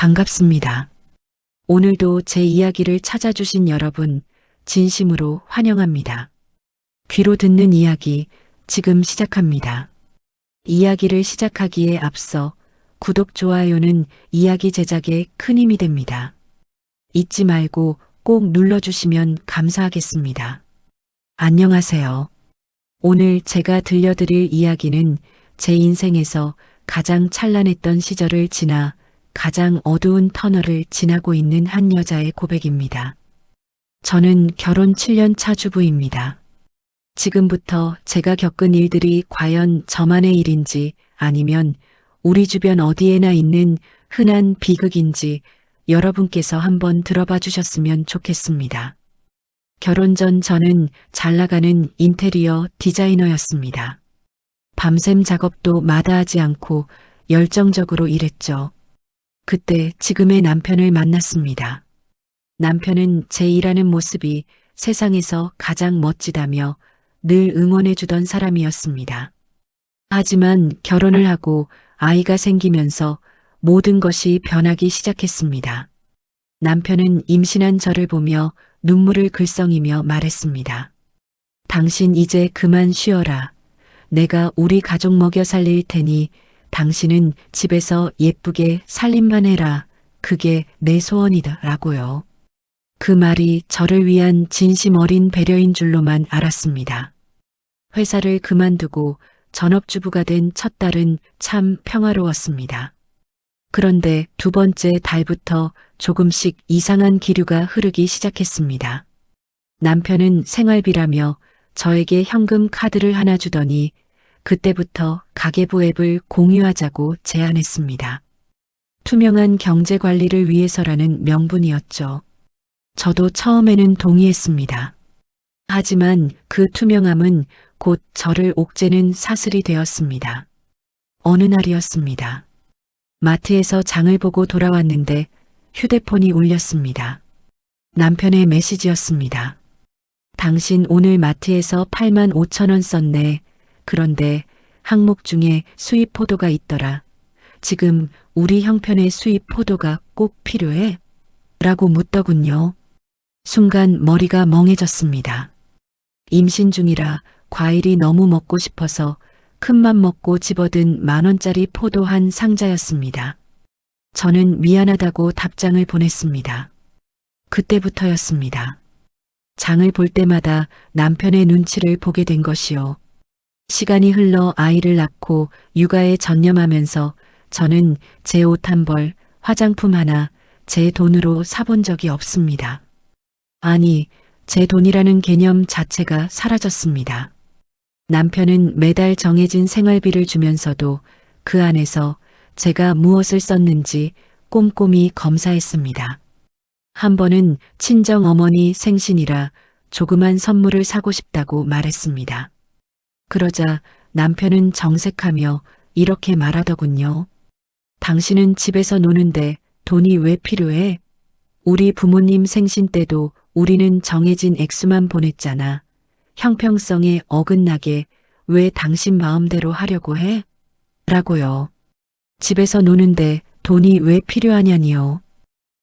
반갑습니다. 오늘도 제 이야기를 찾아주신 여러분, 진심으로 환영합니다. 귀로 듣는 이야기, 지금 시작합니다. 이야기를 시작하기에 앞서 구독, 좋아요는 이야기 제작에 큰 힘이 됩니다. 잊지 말고 꼭 눌러주시면 감사하겠습니다. 안녕하세요. 오늘 제가 들려드릴 이야기는 제 인생에서 가장 찬란했던 시절을 지나 가장 어두운 터널을 지나고 있는 한 여자의 고백입니다. 저는 결혼 7년 차 주부입니다. 지금부터 제가 겪은 일들이 과연 저만의 일인지 아니면 우리 주변 어디에나 있는 흔한 비극인지 여러분께서 한번 들어봐 주셨으면 좋겠습니다. 결혼 전 저는 잘 나가는 인테리어 디자이너였습니다. 밤샘 작업도 마다하지 않고 열정적으로 일했죠. 그때 지금의 남편을 만났습니다. 남편은 제 일하는 모습이 세상에서 가장 멋지다며 늘 응원해주던 사람이었습니다. 하지만 결혼을 하고 아이가 생기면서 모든 것이 변하기 시작했습니다. 남편은 임신한 저를 보며 눈물을 글썽이며 말했습니다. 당신 이제 그만 쉬어라. 내가 우리 가족 먹여 살릴 테니 당신은 집에서 예쁘게 살림만 해라. 그게 내 소원이다. 라고요. 그 말이 저를 위한 진심 어린 배려인 줄로만 알았습니다. 회사를 그만두고 전업주부가 된 첫 달은 참 평화로웠습니다. 그런데 두 번째 달부터 조금씩 이상한 기류가 흐르기 시작했습니다. 남편은 생활비라며 저에게 현금 카드를 하나 주더니 그때부터 가계부 앱을 공유하자고 제안했습니다. 투명한 경제 관리를 위해서라는 명분이었죠. 저도 처음에는 동의했습니다. 하지만 그 투명함은 곧 저를 옥죄는 사슬이 되었습니다. 어느 날이었습니다. 마트에서 장을 보고 돌아왔는데 휴대폰이 울렸습니다. 남편의 메시지였습니다. 당신 오늘 마트에서 85,000원 썼네. 그런데 항목 중에 수입 포도가 있더라. 지금 우리 형편의 수입 포도가 꼭 필요해? 라고 묻더군요. 순간 머리가 멍해졌습니다. 임신 중이라 과일이 너무 먹고 싶어서 큰맘 먹고 집어든 10,000원짜리 포도 한 상자였습니다. 저는 미안하다고 답장을 보냈습니다. 그때부터였습니다. 장을 볼 때마다 남편의 눈치를 보게 된 것이요. 시간이 흘러 아이를 낳고 육아에 전념하면서 저는 제 옷 한 벌, 화장품 하나 제 돈으로 사본 적이 없습니다. 아니, 제 돈이라는 개념 자체가 사라졌습니다. 남편은 매달 정해진 생활비를 주면서도 그 안에서 제가 무엇을 썼는지 꼼꼼히 검사했습니다. 한 번은 친정 어머니 생신이라 조그만 선물을 사고 싶다고 말했습니다. 그러자 남편은 정색하며 이렇게 말하더군요. 당신은 집에서 노는데 돈이 왜 필요해? 우리 부모님 생신 때도 우리는 정해진 액수만 보냈잖아. 형평성에 어긋나게 왜 당신 마음대로 하려고 해? 라고요. 집에서 노는데 돈이 왜 필요하냐니요.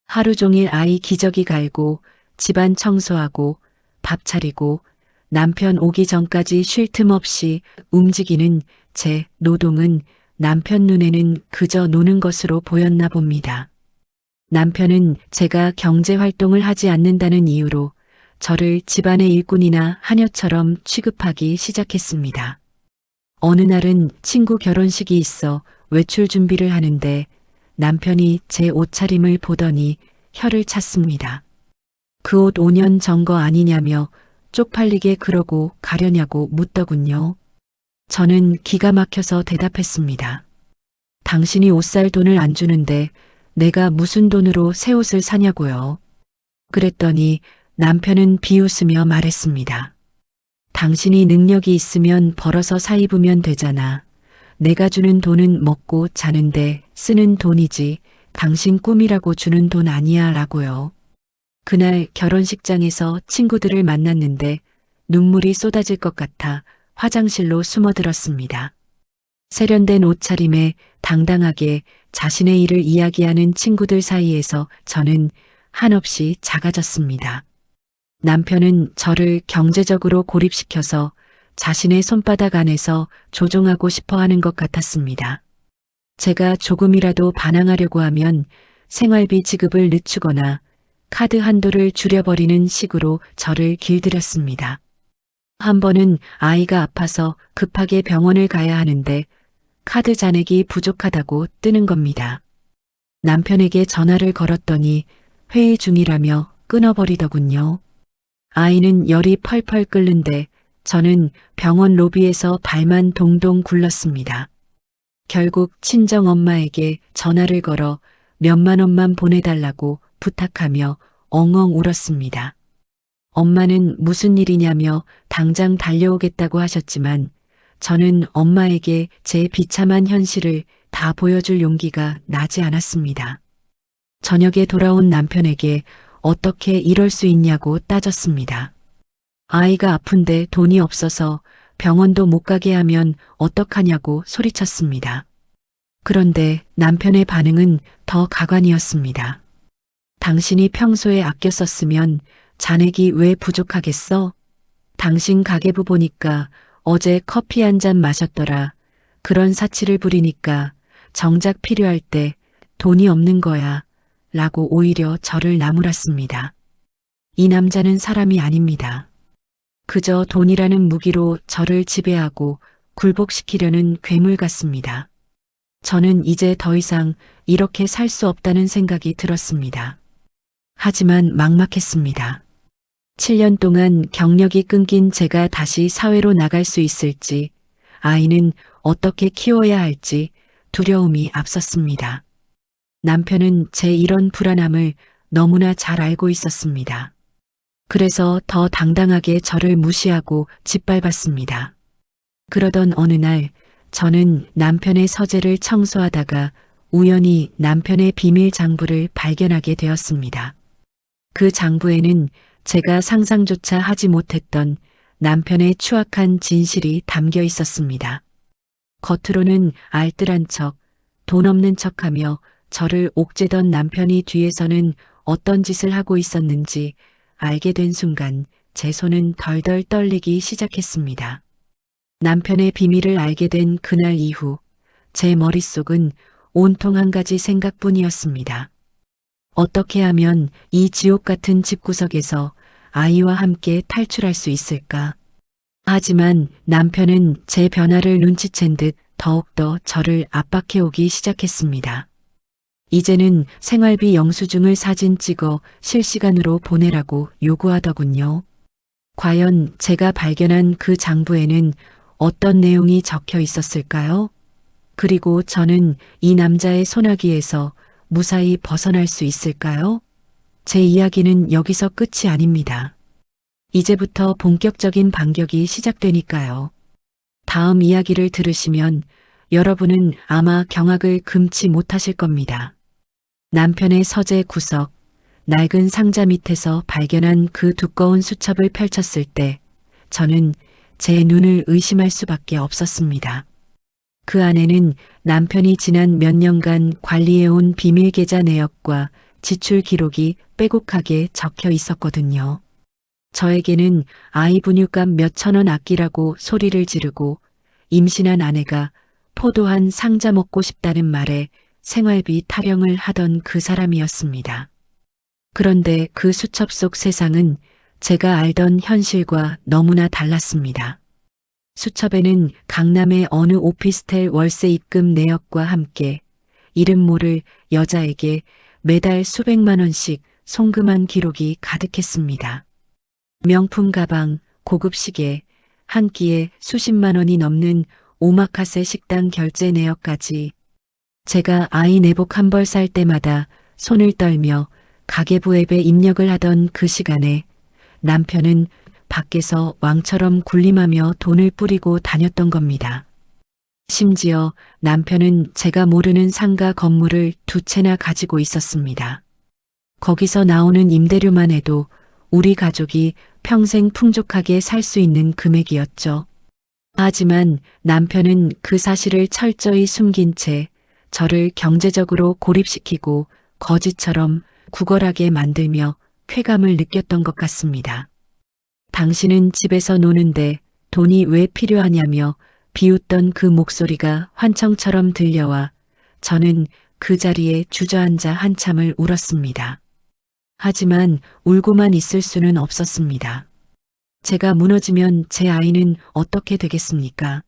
하루 종일 아이 기저귀 갈고 집안 청소하고 밥 차리고 남편 오기 전까지 쉴 틈 없이 움직이는 제 노동은 남편 눈에는 그저 노는 것으로 보였나 봅니다. 남편은 제가 경제활동을 하지 않는다는 이유로 저를 집안의 일꾼이나 하녀처럼 취급하기 시작했습니다. 어느 날은 친구 결혼식이 있어 외출 준비를 하는데 남편이 제 옷차림을 보더니 혀를 찼습니다. 그 옷 5년 전 거 아니냐며 쪽팔리게 그러고 가려냐고 묻더군요. 저는 기가 막혀서 대답했습니다. 당신이 옷 살 돈을 안 주는데 내가 무슨 돈으로 새 옷을 사냐고요. 그랬더니 남편은 비웃으며 말했습니다. 당신이 능력이 있으면 벌어서 사 입으면 되잖아. 내가 주는 돈은 먹고 자는데 쓰는 돈이지 당신 꿈이라고 주는 돈 아니야 라고요. 그날 결혼식장에서 친구들을 만났는데 눈물이 쏟아질 것 같아 화장실로 숨어들었습니다. 세련된 옷차림에 당당하게 자신의 일을 이야기하는 친구들 사이에서 저는 한없이 작아졌습니다. 남편은 저를 경제적으로 고립시켜서 자신의 손바닥 안에서 조종하고 싶어 하는 것 같았습니다. 제가 조금이라도 반항하려고 하면 생활비 지급을 늦추거나 카드 한도를 줄여버리는 식으로 저를 길들였습니다. 한 번은 아이가 아파서 급하게 병원을 가야 하는데 카드 잔액이 부족하다고 뜨는 겁니다. 남편에게 전화를 걸었더니 회의 중이라며 끊어버리더군요. 아이는 열이 펄펄 끓는데 저는 병원 로비에서 발만 동동 굴렀습니다. 결국 친정엄마에게 전화를 걸어 몇만 원만 보내달라고 부탁하며 엉엉 울었습니다. 엄마는 무슨 일이냐며 당장 달려오겠다고 하셨지만 저는 엄마에게 제 비참한 현실을 다 보여줄 용기가 나지 않았습니다. 저녁에 돌아온 남편에게 어떻게 이럴 수 있냐고 따졌습니다. 아이가 아픈데 돈이 없어서 병원도 못 가게 하면 어떡하냐고 소리쳤습니다. 그런데 남편의 반응은 더 가관이었습니다. 당신이 평소에 아껴 썼으면 잔액이 왜 부족하겠어? 당신 가계부 보니까 어제 커피 한 잔 마셨더라. 그런 사치를 부리니까 정작 필요할 때 돈이 없는 거야. 라고 오히려 저를 나무랐습니다. 이 남자는 사람이 아닙니다. 그저 돈이라는 무기로 저를 지배하고 굴복시키려는 괴물 같습니다. 저는 이제 더 이상 이렇게 살 수 없다는 생각이 들었습니다. 하지만 막막했습니다. 7년 동안 경력이 끊긴 제가 다시 사회로 나갈 수 있을지, 아이는 어떻게 키워야 할지 두려움이 앞섰습니다. 남편은 제 이런 불안함을 너무나 잘 알고 있었습니다. 그래서 더 당당하게 저를 무시하고 짓밟았습니다. 그러던 어느 날 저는 남편의 서재를 청소하다가 우연히 남편의 비밀 장부를 발견하게 되었습니다. 그 장부에는 제가 상상조차 하지 못했던 남편의 추악한 진실이 담겨 있었습니다. 겉으로는 알뜰한 척, 돈 없는 척하며 저를 옥죄던 남편이 뒤에서는 어떤 짓을 하고 있었는지 알게 된 순간 제 손은 덜덜 떨리기 시작했습니다. 남편의 비밀을 알게 된 그날 이후 제 머릿속은 온통 한 가지 생각뿐이었습니다. 어떻게 하면 이 지옥 같은 집구석에서 아이와 함께 탈출할 수 있을까? 하지만 남편은 제 변화를 눈치챈 듯 더욱더 저를 압박해오기 시작했습니다. 이제는 생활비 영수증을 사진 찍어 실시간으로 보내라고 요구하더군요. 과연 제가 발견한 그 장부에는 어떤 내용이 적혀 있었을까요? 그리고 저는 이 남자의 소나기에서 무사히 벗어날 수 있을까요? 제 이야기는 여기서 끝이 아닙니다. 이제부터 본격적인 반격이 시작되니까요. 다음 이야기를 들으시면 여러분은 아마 경악을 금치 못하실 겁니다. 남편의 서재 구석, 낡은 상자 밑에서 발견한 그 두꺼운 수첩을 펼쳤을 때 저는 제 눈을 의심할 수밖에 없었습니다. 그 안에는 남편이 지난 몇 년간 관리해온 비밀 계좌 내역과 지출 기록이 빼곡하게 적혀 있었거든요. 저에게는 아이 분유값 몇천 원 아끼라고 소리를 지르고 임신한 아내가 포도한 상자 먹고 싶다는 말에 생활비 타령을 하던 그 사람이었습니다. 그런데 그 수첩 속 세상은 제가 알던 현실과 너무나 달랐습니다. 수첩에는 강남의 어느 오피스텔 월세 입금 내역과 함께 이름 모를 여자에게 매달 수백만 원씩 송금한 기록이 가득했습니다. 명품 가방, 고급 시계, 한 끼에 수십만 원이 넘는 오마카세 식당 결제 내역까지 제가 아이 내복 한 벌 살 때마다 손을 떨며 가계부 앱에 입력을 하던 그 시간에 남편은 밖에서 왕처럼 군림하며 돈을 뿌리고 다녔던 겁니다. 심지어 남편은 제가 모르는 상가 건물을 두 채나 가지고 있었습니다. 거기서 나오는 임대료만 해도 우리 가족이 평생 풍족하게 살 수 있는 금액이었죠. 하지만 남편은 그 사실을 철저히 숨긴 채 저를 경제적으로 고립시키고 거지처럼 구걸하게 만들며 쾌감을 느꼈던 것 같습니다. 당신은 집에서 노는데 돈이 왜 필요하냐며 비웃던 그 목소리가 환청처럼 들려와 저는 그 자리에 주저앉아 한참을 울었습니다. 하지만 울고만 있을 수는 없었습니다. 제가 무너지면 제 아이는 어떻게 되겠습니까?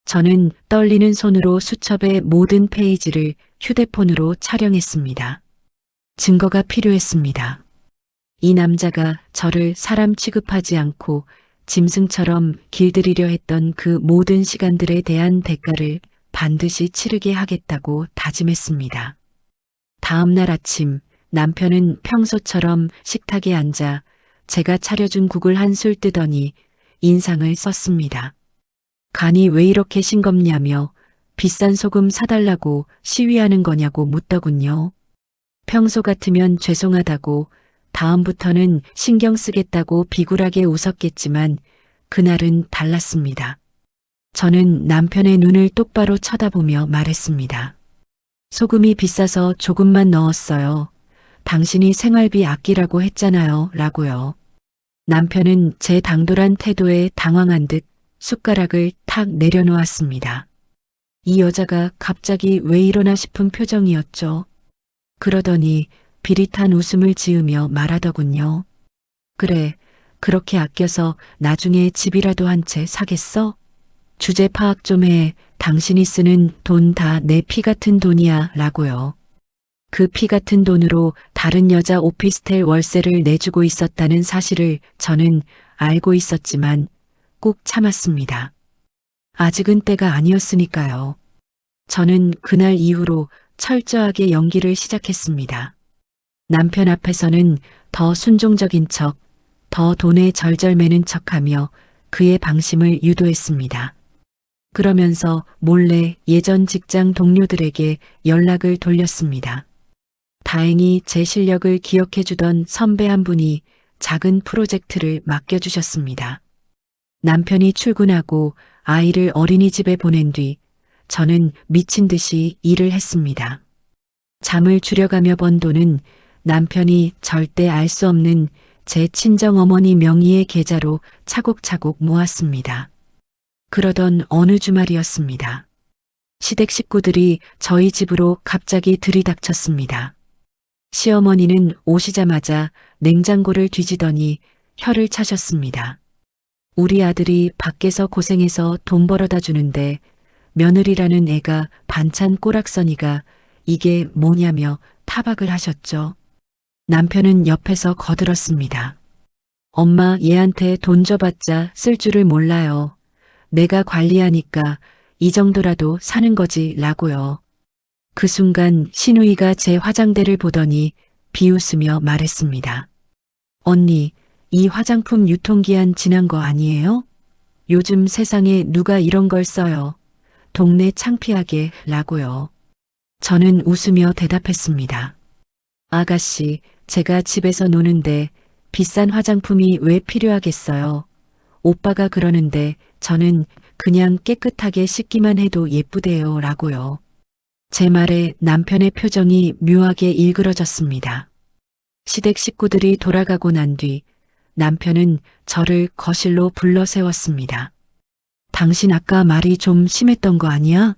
저는 떨리는 손으로 수첩의 모든 페이지를 휴대폰으로 촬영했습니다. 증거가 필요했습니다. 이 남자가 저를 사람 취급하지 않고 짐승처럼 길들이려 했던 그 모든 시간들에 대한 대가를 반드시 치르게 하겠다고 다짐했습니다. 다음 날 아침 남편은 평소처럼 식탁에 앉아 제가 차려준 국을 한술 뜨더니 인상을 썼습니다. 간이 왜 이렇게 싱겁냐며 비싼 소금 사달라고 시위하는 거냐고 묻더군요. 평소 같으면 죄송하다고 다음부터는 신경 쓰겠다고 비굴하게 웃었겠지만 그날은 달랐습니다. 저는 남편의 눈을 똑바로 쳐다보며 말했습니다. 소금이 비싸서 조금만 넣었어요. 당신이 생활비 아끼라고 했잖아요. 라고요. 남편은 제 당돌한 태도에 당황한 듯 숟가락을 탁 내려놓았습니다. 이 여자가 갑자기 왜 이러나 싶은 표정이었죠. 그러더니 비릿한 웃음을 지으며 말하더군요. 그래, 그렇게 아껴서 나중에 집이라도 한 채 사겠어? 주제 파악 좀 해. 당신이 쓰는 돈 다 내 피 같은 돈이야. 라고요. 그 피 같은 돈으로 다른 여자 오피스텔 월세를 내주고 있었다는 사실을 저는 알고 있었지만 꼭 참았습니다. 아직은 때가 아니었으니까요. 저는 그날 이후로 철저하게 연기를 시작했습니다. 남편 앞에서는 더 순종적인 척, 더 돈에 절절매는 척하며 그의 방심을 유도했습니다. 그러면서 몰래 예전 직장 동료들에게 연락을 돌렸습니다. 다행히 제 실력을 기억해주던 선배 한 분이 작은 프로젝트를 맡겨주셨습니다. 남편이 출근하고 아이를 어린이집에 보낸 뒤 저는 미친 듯이 일을 했습니다. 잠을 줄여가며 번 돈은 남편이 절대 알 수 없는 제 친정어머니 명의의 계좌로 차곡차곡 모았습니다. 그러던 어느 주말이었습니다. 시댁 식구들이 저희 집으로 갑자기 들이닥쳤습니다. 시어머니는 오시자마자 냉장고를 뒤지더니 혀를 차셨습니다. 우리 아들이 밖에서 고생해서 돈 벌어다 주는데 며느리라는 애가 반찬 꼬락서니가 이게 뭐냐며 타박을 하셨죠. 남편은 옆에서 거들었습니다. 엄마 얘한테 돈 줘봤자 쓸 줄을 몰라요. 내가 관리하니까 이 정도라도 사는 거지 라고요. 그 순간 신우이가 제 화장대를 보더니 비웃으며 말했습니다. 언니, 이 화장품 유통기한 지난 거 아니에요? 요즘 세상에 누가 이런 걸 써요. 동네 창피하게 라고요. 저는 웃으며 대답했습니다. 아가씨, 제가 집에서 노는데 비싼 화장품이 왜 필요하겠어요? 오빠가 그러는데 저는 그냥 깨끗하게 씻기만 해도 예쁘대요 라고요. 제 말에 남편의 표정이 묘하게 일그러졌습니다. 시댁 식구들이 돌아가고 난 뒤 남편은 저를 거실로 불러 세웠습니다. 당신 아까 말이 좀 심했던 거 아니야?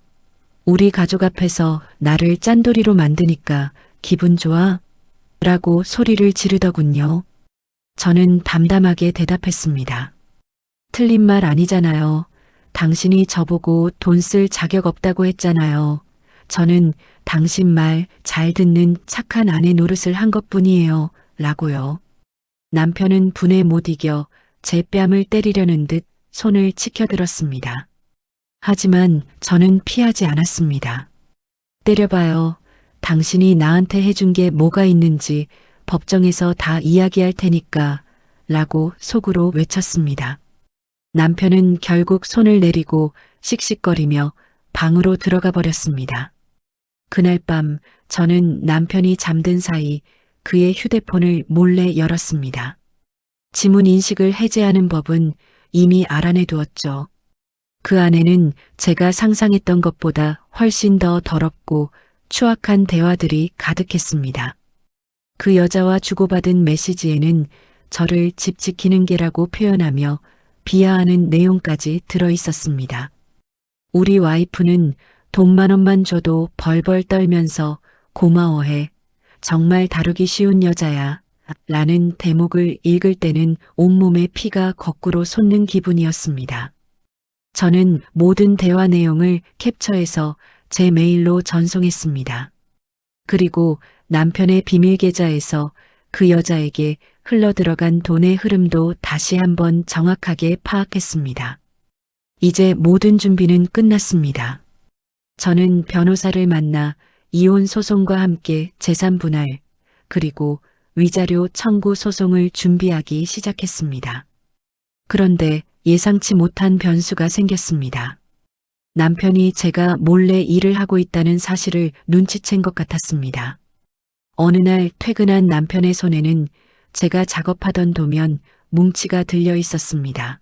우리 가족 앞에서 나를 짠돌이로 만드니까 기분 좋아? 라고 소리를 지르더군요. 저는 담담하게 대답했습니다. 틀린 말 아니잖아요. 당신이 저보고 돈 쓸 자격 없다고 했잖아요. 저는 당신 말 잘 듣는 착한 아내 노릇을 한 것뿐이에요. 라고요. 남편은 분에 못 이겨 제 뺨을 때리려는 듯 손을 치켜들었습니다. 하지만 저는 피하지 않았습니다. 때려봐요. 당신이 나한테 해준 게 뭐가 있는지 법정에서 다 이야기할 테니까 라고 속으로 외쳤습니다. 남편은 결국 손을 내리고 씩씩거리며 방으로 들어가 버렸습니다. 그날 밤 저는 남편이 잠든 사이 그의 휴대폰을 몰래 열었습니다. 지문 인식을 해제하는 법은 이미 알아내 두었죠. 그 안에는 제가 상상했던 것보다 훨씬 더 더럽고 추악한 대화들이 가득했습니다. 그 여자와 주고받은 메시지에는 저를 집 지키는 개라고 표현하며 비하하는 내용까지 들어 있었습니다. 우리 와이프는 돈 10,000원만 줘도 벌벌 떨면서 고마워해. 정말 다루기 쉬운 여자야. 라는 대목을 읽을 때는 온몸에 피가 거꾸로 솟는 기분이었습니다. 저는 모든 대화 내용을 캡처해서 제 메일로 전송했습니다. 그리고 남편의 비밀 계좌에서 그 여자에게 흘러들어간 돈의 흐름도 다시 한번 정확하게 파악했습니다. 이제 모든 준비는 끝났습니다. 저는 변호사를 만나 이혼 소송과 함께 재산 분할, 그리고 위자료 청구 소송을 준비하기 시작했습니다. 그런데 예상치 못한 변수가 생겼습니다. 남편이 제가 몰래 일을 하고 있다는 사실을 눈치챈 것 같았습니다. 어느 날 퇴근한 남편의 손에는 제가 작업하던 도면 뭉치가 들려 있었습니다.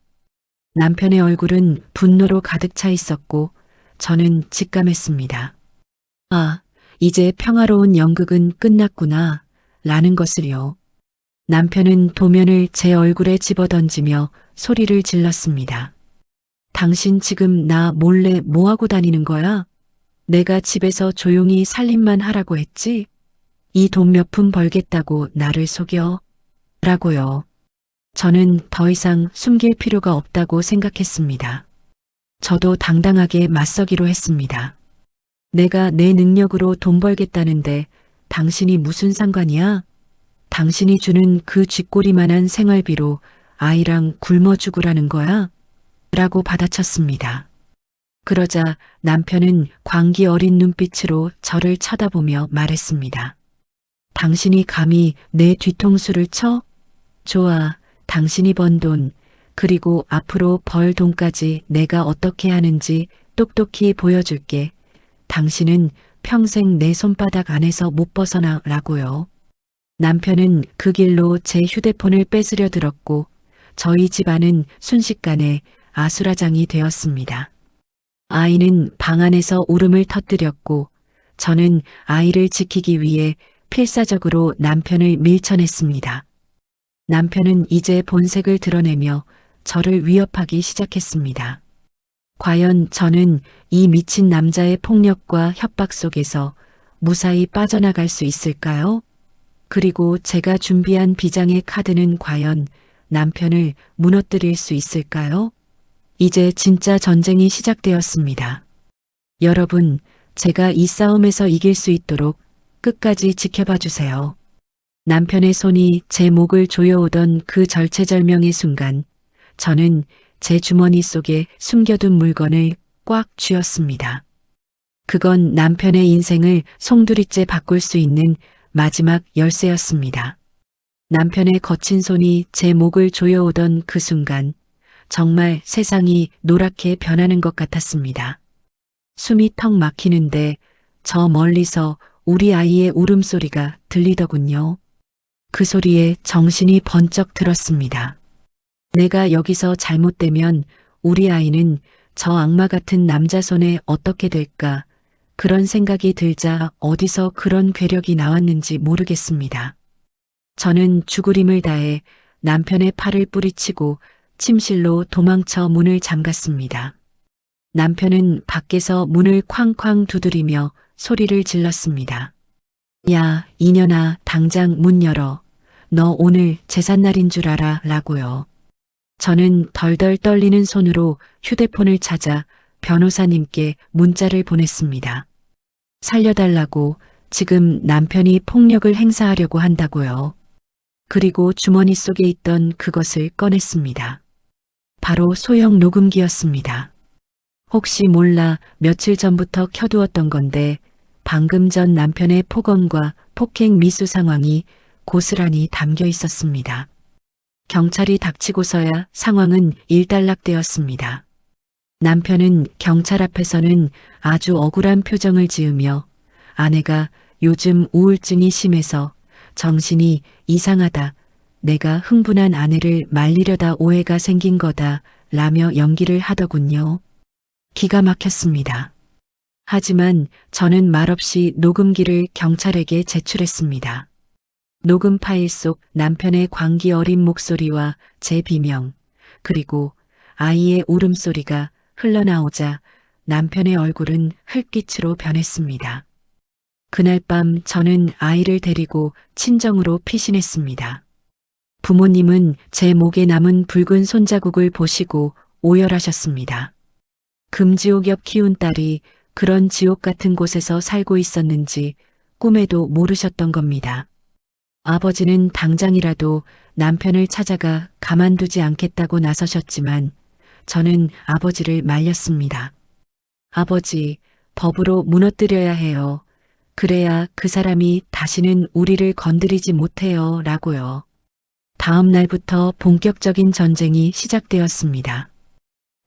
남편의 얼굴은 분노로 가득 차 있었고 저는 직감했습니다. 아, 이제 평화로운 연극은 끝났구나 라는 것을요. 남편은 도면을 제 얼굴에 집어던지며 소리를 질렀습니다. 당신 지금 나 몰래 뭐하고 다니는 거야? 내가 집에서 조용히 살림만 하라고 했지? 이 돈 몇 푼 벌겠다고 나를 속여? 라고요. 저는 더 이상 숨길 필요가 없다고 생각했습니다. 저도 당당하게 맞서기로 했습니다. 내가 내 능력으로 돈 벌겠다는데 당신이 무슨 상관이야? 당신이 주는 그 쥐꼬리만한 생활비로 아이랑 굶어 죽으라는 거야? 라고 받아쳤습니다. 그러자 남편은 광기 어린 눈빛으로 저를 쳐다보며 말했습니다. 당신이 감히 내 뒤통수를 쳐? 좋아, 당신이 번 돈, 그리고 앞으로 벌 돈까지 내가 어떻게 하는지 똑똑히 보여줄게. 당신은 평생 내 손바닥 안에서 못 벗어나라고요. 남편은 그 길로 제 휴대폰을 뺏으려 들었고 저희 집안은 순식간에 아수라장이 되었습니다. 아이는 방 안에서 울음을 터뜨렸고 저는 아이를 지키기 위해 필사적으로 남편을 밀쳐냈습니다. 남편은 이제 본색을 드러내며 저를 위협하기 시작했습니다. 과연 저는 이 미친 남자의 폭력과 협박 속에서 무사히 빠져나갈 수 있을까요? 그리고 제가 준비한 비장의 카드는 과연 남편을 무너뜨릴 수 있을까요? 이제 진짜 전쟁이 시작되었습니다. 여러분, 제가 이 싸움에서 이길 수 있도록 끝까지 지켜봐 주세요. 남편의 손이 제 목을 조여오던 그 절체절명의 순간, 저는 제 주머니 속에 숨겨둔 물건을 꽉 쥐었습니다. 그건 남편의 인생을 송두리째 바꿀 수 있는 마지막 열쇠였습니다. 남편의 거친 손이 제 목을 조여오던 그 순간, 정말 세상이 노랗게 변하는 것 같았습니다. 숨이 턱 막히는데 저 멀리서 우리 아이의 울음소리가 들리더군요. 그 소리에 정신이 번쩍 들었습니다. 내가 여기서 잘못되면 우리 아이는 저 악마 같은 남자 손에 어떻게 될까? 그런 생각이 들자 어디서 그런 괴력이 나왔는지 모르겠습니다. 저는 죽으림을 다해 남편의 팔을 뿌리치고 침실로 도망쳐 문을 잠갔습니다. 남편은 밖에서 문을 쾅쾅 두드리며 소리를 질렀습니다. 야, 이년아, 당장 문 열어. 너 오늘 제삿날인 줄 알아? 라고요. 저는 덜덜 떨리는 손으로 휴대폰을 찾아 변호사님께 문자를 보냈습니다. 살려달라고, 지금 남편이 폭력을 행사하려고 한다고요. 그리고 주머니 속에 있던 그것을 꺼냈습니다. 바로 소형 녹음기였습니다. 혹시 몰라 며칠 전부터 켜두었던 건데 방금 전 남편의 폭언과 폭행 미수 상황이 고스란히 담겨 있었습니다. 경찰이 닥치고서야 상황은 일단락되었습니다. 남편은 경찰 앞에서는 아주 억울한 표정을 지으며 아내가 요즘 우울증이 심해서 정신이 이상하다. 내가 흥분한 아내를 말리려다 오해가 생긴 거다. 라며 연기를 하더군요. 기가 막혔습니다. 하지만 저는 말없이 녹음기를 경찰에게 제출했습니다. 녹음 파일 속 남편의 광기 어린 목소리와 제 비명, 그리고 아이의 울음소리가 흘러나오자 남편의 얼굴은 흙빛으로 변했습니다. 그날 밤 저는 아이를 데리고 친정으로 피신했습니다. 부모님은 제 목에 남은 붉은 손자국을 보시고 오열하셨습니다. 금지옥 옆 키운 딸이 그런 지옥 같은 곳에서 살고 있었는지 꿈에도 모르셨던 겁니다. 아버지는 당장이라도 남편을 찾아가 가만두지 않겠다고 나서셨지만 저는 아버지를 말렸습니다. 아버지, 법으로 무너뜨려야 해요. 그래야 그 사람이 다시는 우리를 건드리지 못해요. 라고요. 다음 날부터 본격적인 전쟁이 시작되었습니다.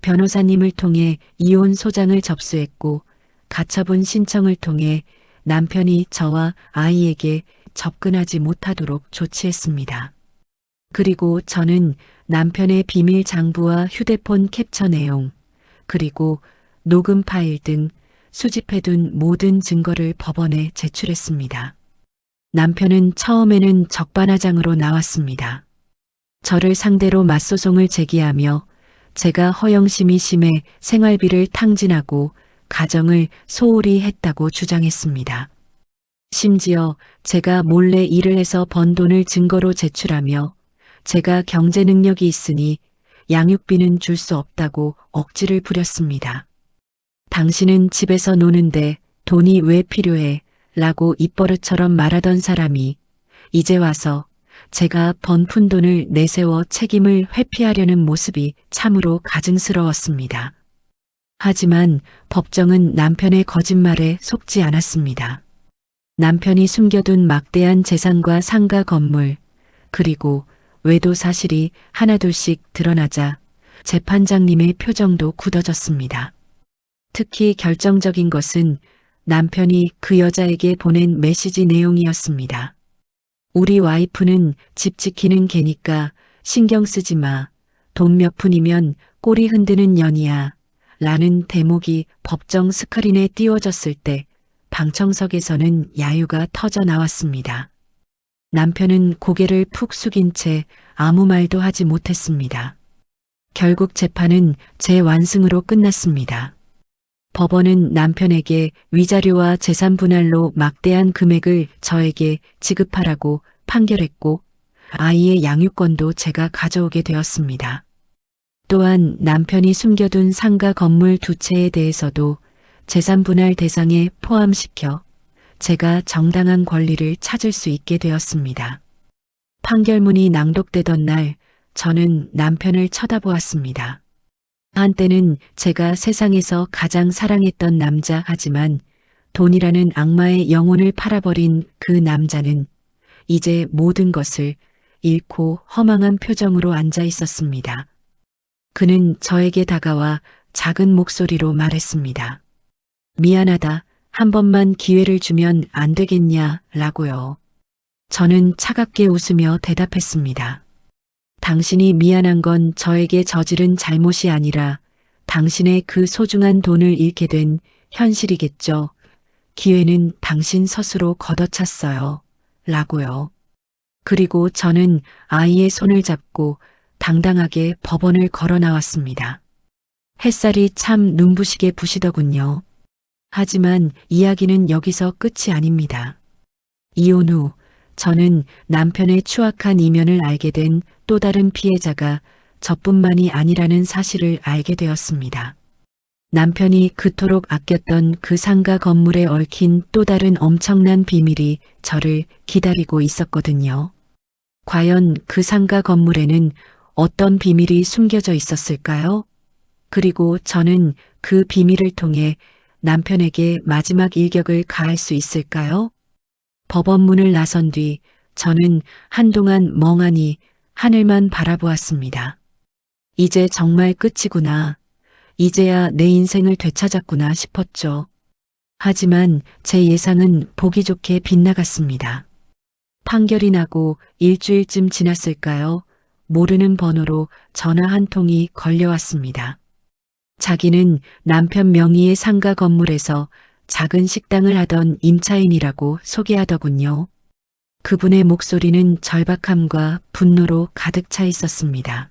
변호사님을 통해 이혼 소장을 접수했고 가처분 신청을 통해 남편이 저와 아이에게 접근하지 못하도록 조치했습니다. 그리고 저는 남편의 비밀 장부와 휴대폰 캡처 내용, 그리고 녹음 파일 등 수집해둔 모든 증거를 법원에 제출했습니다. 남편은 처음에는 적반하장으로 나왔습니다. 저를 상대로 맞소송을 제기하며 제가 허영심이 심해 생활비를 탕진하고 가정을 소홀히 했다고 주장했습니다. 심지어 제가 몰래 일을 해서 번 돈을 증거로 제출하며 제가 경제 능력이 있으니 양육비는 줄 수 없다고 억지를 부렸습니다. 당신은 집에서 노는데 돈이 왜 필요해? 라고 입버릇처럼 말하던 사람이 이제 와서 제가 번 푼돈을 내세워 책임을 회피하려는 모습이 참으로 가증스러웠습니다. 하지만 법정은 남편의 거짓말에 속지 않았습니다. 남편이 숨겨둔 막대한 재산과 상가 건물, 그리고 외도 사실이 하나둘씩 드러나자 재판장님의 표정도 굳어졌습니다. 특히 결정적인 것은 남편이 그 여자에게 보낸 메시지 내용이었습니다. 우리 와이프는 집 지키는 개니까 신경 쓰지 마. 돈 몇 푼이면 꼬리 흔드는 년이야. 라는 대목이 법정 스크린에 띄워졌을 때 방청석에서는 야유가 터져 나왔습니다. 남편은 고개를 푹 숙인 채 아무 말도 하지 못했습니다. 결국 재판은 제 완승으로 끝났습니다. 법원은 남편에게 위자료와 재산 분할로 막대한 금액을 저에게 지급하라고 판결했고 아이의 양육권도 제가 가져오게 되었습니다. 또한 남편이 숨겨둔 상가 건물 2채에 대해서도 재산 분할 대상에 포함시켜 제가 정당한 권리를 찾을 수 있게 되었습니다. 판결문이 낭독되던 날 저는 남편을 쳐다보았습니다. 한때는 제가 세상에서 가장 사랑했던 남자 하지만 돈이라는 악마의 영혼을 팔아버린 그 남자는 이제 모든 것을 잃고 허망한 표정으로 앉아 있었습니다. 그는 저에게 다가와 작은 목소리로 말했습니다. 미안하다. 한 번만 기회를 주면 안 되겠냐 라고요. 저는 차갑게 웃으며 대답했습니다. 당신이 미안한 건 저에게 저지른 잘못이 아니라 당신의 그 소중한 돈을 잃게 된 현실이겠죠. 기회는 당신 스스로 걷어찼어요. 라고요. 그리고 저는 아이의 손을 잡고 당당하게 법원을 걸어 나왔습니다. 햇살이 참 눈부시게 부시더군요. 하지만 이야기는 여기서 끝이 아닙니다. 이혼 후 저는 남편의 추악한 이면을 알게 된 또 다른 피해자가 저뿐만이 아니라는 사실을 알게 되었습니다. 남편이 그토록 아꼈던 그 상가 건물에 얽힌 또 다른 엄청난 비밀이 저를 기다리고 있었거든요. 과연 그 상가 건물에는 어떤 비밀이 숨겨져 있었을까요? 그리고 저는 그 비밀을 통해 남편에게 마지막 일격을 가할 수 있을까요? 법원 문을 나선 뒤 저는 한동안 멍하니 하늘만 바라보았습니다. 이제 정말 끝이구나. 이제야 내 인생을 되찾았구나 싶었죠. 하지만 제 예상은 보기 좋게 빗나갔습니다. 판결이 나고 일주일쯤 지났을까요? 모르는 번호로 전화 한 통이 걸려왔습니다. 자기는 남편 명의의 상가 건물에서 작은 식당을 하던 임차인이라고 소개하더군요. 그분의 목소리는 절박함과 분노로 가득 차 있었습니다.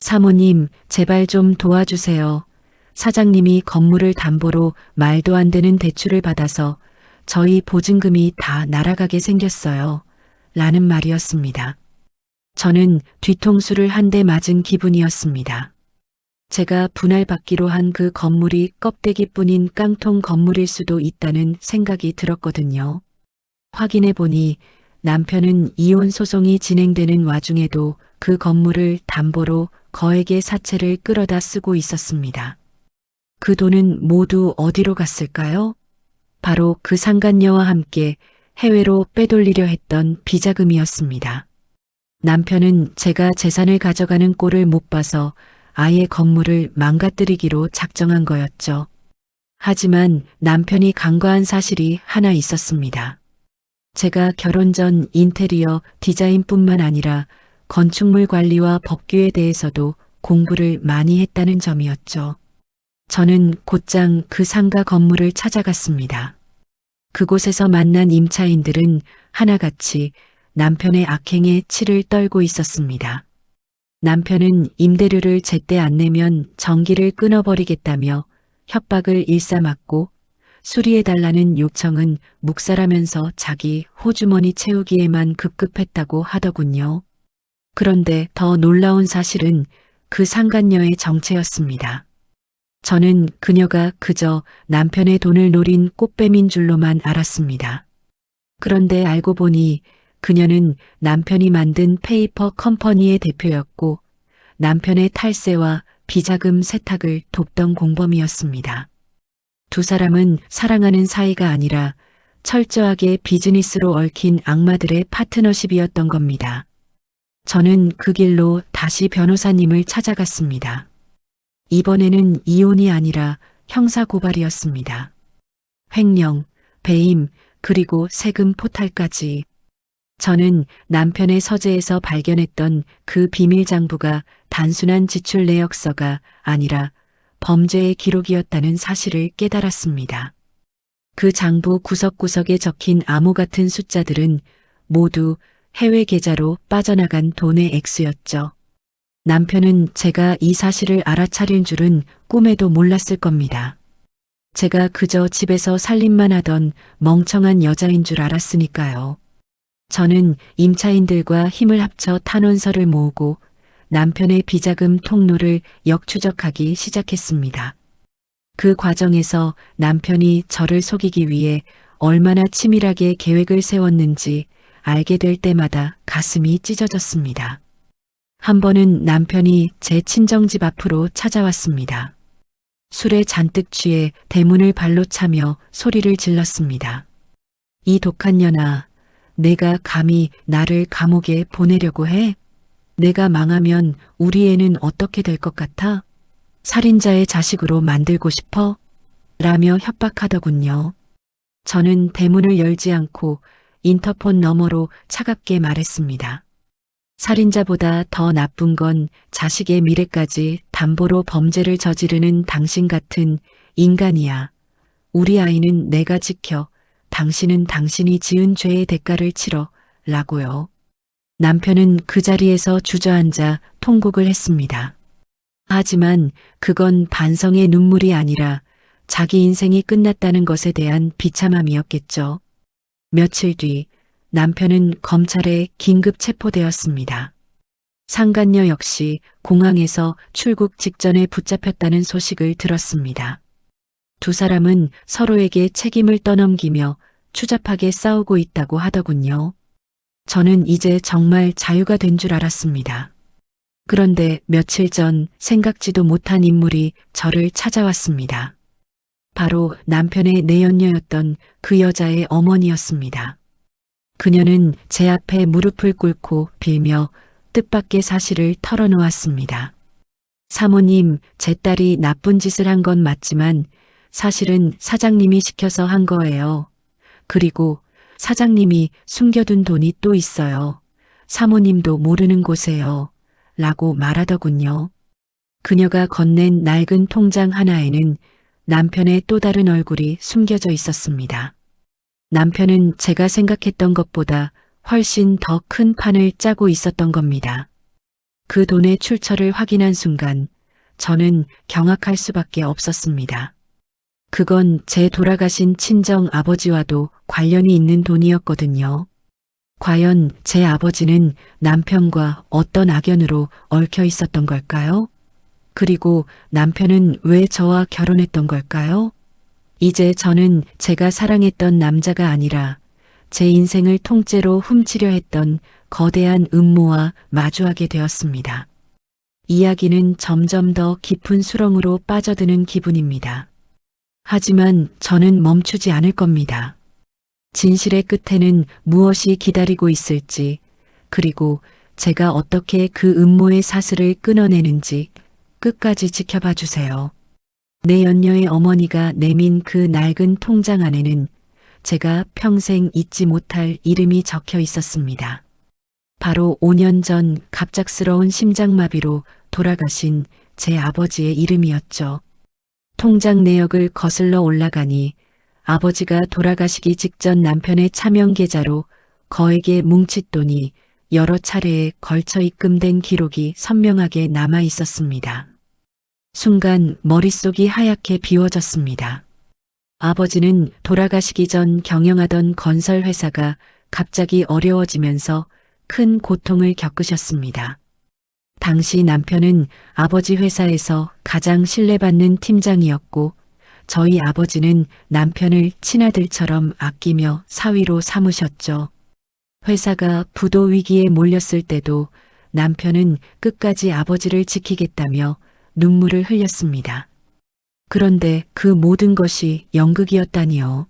사모님, 제발 좀 도와주세요. 사장님이 건물을 담보로 말도 안 되는 대출을 받아서 저희 보증금이 다 날아가게 생겼어요. 라는 말이었습니다. 저는 뒤통수를 한 대 맞은 기분이었습니다. 제가 분할받기로 한 그 건물이 껍데기뿐인 깡통 건물일 수도 있다는 생각이 들었거든요. 확인해 보니 남편은 이혼 소송이 진행되는 와중에도 그 건물을 담보로 거액의 사채를 끌어다 쓰고 있었습니다. 그 돈은 모두 어디로 갔을까요? 바로 그 상간녀와 함께 해외로 빼돌리려 했던 비자금이었습니다. 남편은 제가 재산을 가져가는 꼴을 못 봐서 아예 건물을 망가뜨리기로 작정한 거였죠. 하지만 남편이 간과한 사실이 하나 있었습니다. 제가 결혼 전 인테리어 디자인뿐만 아니라 건축물 관리와 법규에 대해서도 공부를 많이 했다는 점이었죠. 저는 곧장 그 상가 건물을 찾아갔습니다. 그곳에서 만난 임차인들은 하나같이 남편의 악행에 치를 떨고 있었습니다. 남편은 임대료를 제때 안 내면 전기를 끊어버리겠다며 협박을 일삼았고 수리해달라는 요청은 묵살하면서 자기 호주머니 채우기에만 급급했다고 하더군요. 그런데 더 놀라운 사실은 그 상간녀의 정체였습니다. 저는 그녀가 그저 남편의 돈을 노린 꽃뱀인 줄로만 알았습니다. 그런데 알고 보니 그녀는 남편이 만든 페이퍼 컴퍼니의 대표였고 남편의 탈세와 비자금 세탁을 돕던 공범이었습니다. 두 사람은 사랑하는 사이가 아니라 철저하게 비즈니스로 얽힌 악마들의 파트너십이었던 겁니다. 저는 그 길로 다시 변호사님을 찾아갔습니다. 이번에는 이혼이 아니라 형사고발이었습니다. 횡령, 배임, 그리고 세금 포탈까지. 저는 남편의 서재에서 발견했던 그 비밀 장부가 단순한 지출 내역서가 아니라 범죄의 기록이었다는 사실을 깨달았습니다. 그 장부 구석구석에 적힌 암호 같은 숫자들은 모두 해외 계좌로 빠져나간 돈의 액수였죠. 남편은 제가 이 사실을 알아차릴 줄은 꿈에도 몰랐을 겁니다. 제가 그저 집에서 살림만 하던 멍청한 여자인 줄 알았으니까요. 저는 임차인들과 힘을 합쳐 탄원서를 모으고 남편의 비자금 통로를 역추적하기 시작했습니다. 그 과정에서 남편이 저를 속이기 위해 얼마나 치밀하게 계획을 세웠는지 알게 될 때마다 가슴이 찢어졌습니다. 한 번은 남편이 제 친정집 앞으로 찾아왔습니다. 술에 잔뜩 취해 대문을 발로 차며 소리를 질렀습니다. 이 독한 년아, 내가 감히 나를 감옥에 보내려고 해? 내가 망하면 우리 애는 어떻게 될 것 같아? 살인자의 자식으로 만들고 싶어? 라며 협박하더군요. 저는 대문을 열지 않고 인터폰 너머로 차갑게 말했습니다. 살인자보다 더 나쁜 건 자식의 미래까지 담보로 범죄를 저지르는 당신 같은 인간이야. 우리 아이는 내가 지켜. 당신은 당신이 지은 죄의 대가를 치러. 라고요. 남편은 그 자리에서 주저앉아 통곡을 했습니다. 하지만 그건 반성의 눈물이 아니라 자기 인생이 끝났다는 것에 대한 비참함이었겠죠. 며칠 뒤 남편은 검찰에 긴급 체포되었습니다. 상간녀 역시 공항에서 출국 직전에 붙잡혔다는 소식을 들었습니다. 두 사람은 서로에게 책임을 떠넘기며 추잡하게 싸우고 있다고 하더군요. 저는 이제 정말 자유가 된 줄 알았습니다. 그런데 며칠 전 생각지도 못한 인물이 저를 찾아왔습니다. 바로 남편의 내연녀였던 그 여자의 어머니였습니다. 그녀는 제 앞에 무릎을 꿇고 빌며 뜻밖의 사실을 털어놓았습니다. 사모님, 제 딸이 나쁜 짓을 한 건 맞지만 사실은 사장님이 시켜서 한 거예요. 그리고 사장님이 숨겨둔 돈이 또 있어요. 사모님도 모르는 곳에요. 라고 말하더군요. 그녀가 건넨 낡은 통장 하나에는 남편의 또 다른 얼굴이 숨겨져 있었습니다. 남편은 제가 생각했던 것보다 훨씬 더 큰 판을 짜고 있었던 겁니다. 그 돈의 출처를 확인한 순간 저는 경악할 수밖에 없었습니다. 그건 제 돌아가신 친정 아버지와도 관련이 있는 돈이었거든요. 과연 제 아버지는 남편과 어떤 악연으로 얽혀 있었던 걸까요? 그리고 남편은 왜 저와 결혼했던 걸까요? 이제 저는 제가 사랑했던 남자가 아니라 제 인생을 통째로 훔치려 했던 거대한 음모와 마주하게 되었습니다. 이야기는 점점 더 깊은 수렁으로 빠져드는 기분입니다. 하지만 저는 멈추지 않을 겁니다. 진실의 끝에는 무엇이 기다리고 있을지, 그리고 제가 어떻게 그 음모의 사슬을 끊어내는지 끝까지 지켜봐 주세요. 내 연녀의 어머니가 내민 그 낡은 통장 안에는 제가 평생 잊지 못할 이름이 적혀 있었습니다. 바로 5년 전 갑작스러운 심장마비로 돌아가신 제 아버지의 이름이었죠. 통장 내역을 거슬러 올라가니 아버지가 돌아가시기 직전 남편의 차명 계좌로 거액의 뭉칫돈이 여러 차례에 걸쳐 입금된 기록이 선명하게 남아 있었습니다. 순간 머릿속이 하얗게 비워졌습니다. 아버지는 돌아가시기 전 경영하던 건설 회사가 갑자기 어려워지면서 큰 고통을 겪으셨습니다. 당시 남편은 아버지 회사에서 가장 신뢰받는 팀장이었고 저희 아버지는 남편을 친아들처럼 아끼며 사위로 삼으셨죠. 회사가 부도 위기에 몰렸을 때도 남편은 끝까지 아버지를 지키겠다며 눈물을 흘렸습니다. 그런데 그 모든 것이 연극이었다니요.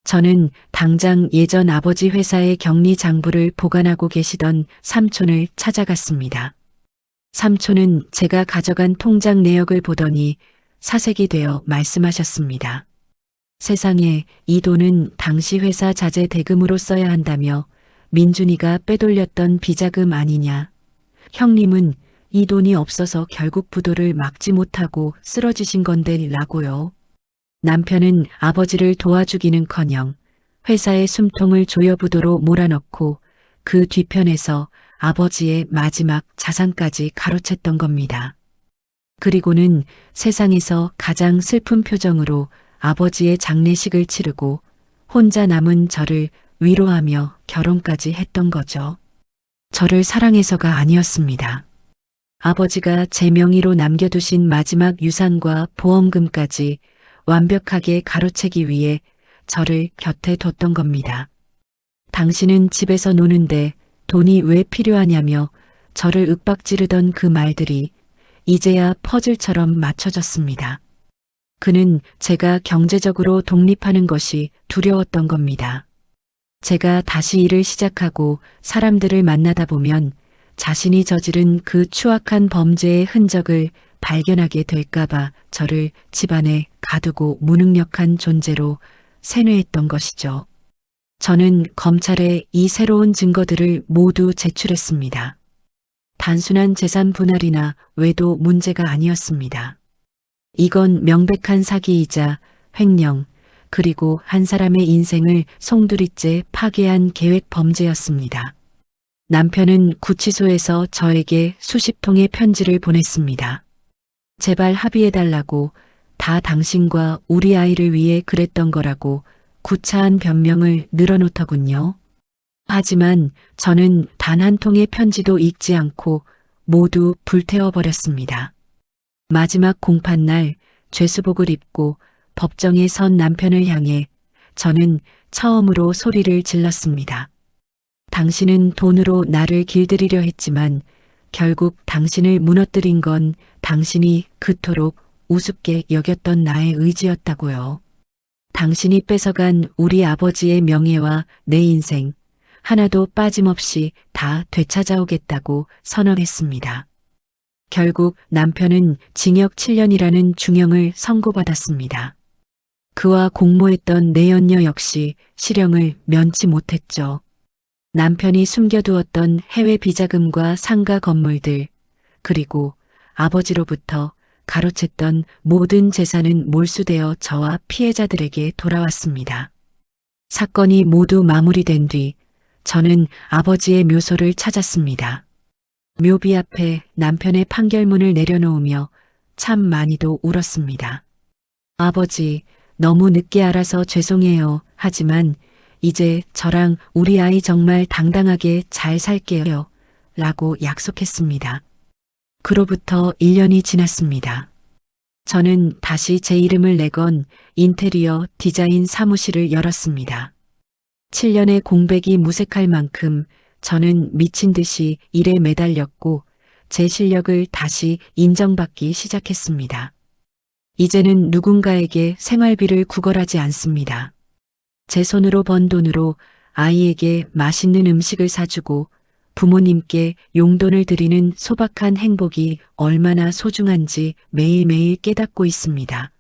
저는 당장 예전 아버지 회사의 격리 장부를 보관하고 계시던 삼촌을 찾아갔습니다. 삼촌은 제가 가져간 통장 내역을 보더니 사색이 되어 말씀하셨습니다. 세상에, 이 돈은 당시 회사 자재 대금으로 써야 한다며 민준이가 빼돌렸던 비자금 아니냐. 형님은 이 돈이 없어서 결국 부도를 막지 못하고 쓰러지신 건데 라고요. 남편은 아버지를 도와주기는커녕 회사의 숨통을 조여부도로 몰아넣고 그 뒤편에서 아버지의 마지막 자산까지 가로챘던 겁니다. 그리고는 세상에서 가장 슬픈 표정으로 아버지의 장례식을 치르고 혼자 남은 저를 위로하며 결혼까지 했던 거죠. 저를 사랑해서가 아니었습니다. 아버지가 제 명의로 남겨두신 마지막 유산과 보험금까지 완벽하게 가로채기 위해 저를 곁에 뒀던 겁니다. 당신은 집에서 노는데 돈이 왜 필요하냐며 저를 윽박지르던 그 말들이 이제야 퍼즐처럼 맞춰졌습니다. 그는 제가 경제적으로 독립하는 것이 두려웠던 겁니다. 제가 다시 일을 시작하고 사람들을 만나다 보면 자신이 저지른 그 추악한 범죄의 흔적을 발견하게 될까봐 저를 집안에 가두고 무능력한 존재로 세뇌했던 것이죠. 저는 검찰에 이 새로운 증거들을 모두 제출했습니다. 단순한 재산 분할이나 외도 문제가 아니었습니다. 이건 명백한 사기이자 횡령, 그리고 한 사람의 인생을 송두리째 파괴한 계획 범죄였습니다. 남편은 구치소에서 저에게 수십 통의 편지를 보냈습니다. 제발 합의해달라고, 다 당신과 우리 아이를 위해 그랬던 거라고 구차한 변명을 늘어놓더군요. 하지만 저는 단 한 통의 편지도 읽지 않고 모두 불태워버렸습니다. 마지막 공판날 죄수복을 입고 법정에 선 남편을 향해 저는 처음으로 소리를 질렀습니다. 당신은 돈으로 나를 길들이려 했지만 결국 당신을 무너뜨린 건 당신이 그토록 우습게 여겼던 나의 의지였다고요. 당신이 뺏어간 우리 아버지의 명예와 내 인생 하나도 빠짐없이 다 되찾아오겠다고 선언했습니다. 결국 남편은 징역 7년이라는 중형을 선고받았습니다. 그와 공모했던 내연녀 역시 실형을 면치 못했죠. 남편이 숨겨두었던 해외 비자금과 상가 건물들, 그리고 아버지로부터 가로챘던 모든 재산은 몰수되어 저와 피해자들에게 돌아왔습니다. 사건이 모두 마무리된 뒤 저는 아버지의 묘소를 찾았습니다. 묘비 앞에 남편의 판결문을 내려놓으며 참 많이도 울었습니다. 아버지, 너무 늦게 알아서 죄송해요. 하지만 이제 저랑 우리 아이 정말 당당하게 잘 살게요. 라고 약속했습니다. 그로부터 1년이 지났습니다. 저는 다시 제 이름을 내건 인테리어 디자인 사무실을 열었습니다. 7년의 공백이 무색할 만큼 저는 미친 듯이 일에 매달렸고 제 실력을 다시 인정받기 시작했습니다. 이제는 누군가에게 생활비를 구걸하지 않습니다. 제 손으로 번 돈으로 아이에게 맛있는 음식을 사주고 부모님께 용돈을 드리는 소박한 행복이 얼마나 소중한지 매일매일 깨닫고 있습니다.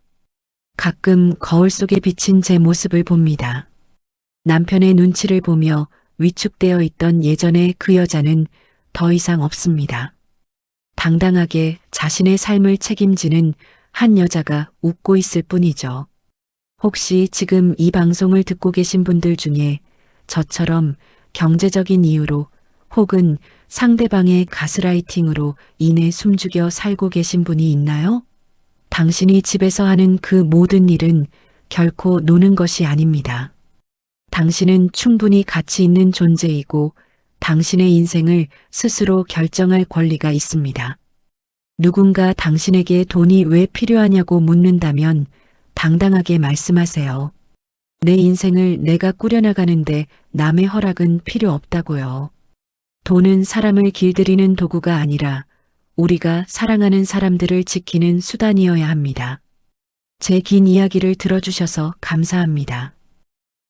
가끔 거울 속에 비친 제 모습을 봅니다. 남편의 눈치를 보며 위축되어 있던 예전의 그 여자는 더 이상 없습니다. 당당하게 자신의 삶을 책임지는 한 여자가 웃고 있을 뿐이죠. 혹시 지금 이 방송을 듣고 계신 분들 중에 저처럼 경제적인 이유로 혹은 상대방의 가스라이팅으로 인해 숨죽여 살고 계신 분이 있나요? 당신이 집에서 하는 그 모든 일은 결코 노는 것이 아닙니다. 당신은 충분히 가치 있는 존재이고 당신의 인생을 스스로 결정할 권리가 있습니다. 누군가 당신에게 돈이 왜 필요하냐고 묻는다면 당당하게 말씀하세요. 내 인생을 내가 꾸려나가는데 남의 허락은 필요 없다고요. 돈은 사람을 길들이는 도구가 아니라 우리가 사랑하는 사람들을 지키는 수단이어야 합니다. 제 긴 이야기를 들어주셔서 감사합니다.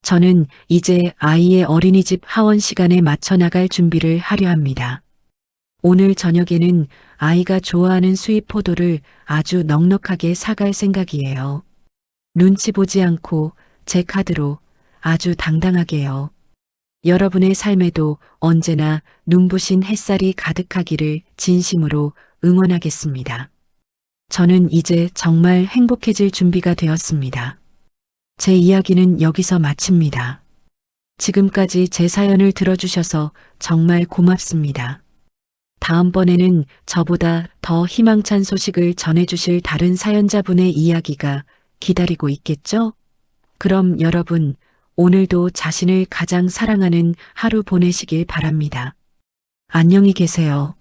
저는 이제 아이의 어린이집 하원 시간에 맞춰 나갈 준비를 하려 합니다. 오늘 저녁에는 아이가 좋아하는 수입 포도를 아주 넉넉하게 사갈 생각이에요. 눈치 보지 않고 제 카드로 아주 당당하게요. 여러분의 삶에도 언제나 눈부신 햇살이 가득하기를 진심으로 응원하겠습니다. 저는 이제 정말 행복해질 준비가 되었습니다. 제 이야기는 여기서 마칩니다. 지금까지 제 사연을 들어주셔서 정말 고맙습니다. 다음번에는 저보다 더 희망찬 소식을 전해주실 다른 사연자분의 이야기가 기다리고 있겠죠? 그럼 여러분, 오늘도 자신을 가장 사랑하는 하루 보내시길 바랍니다. 안녕히 계세요.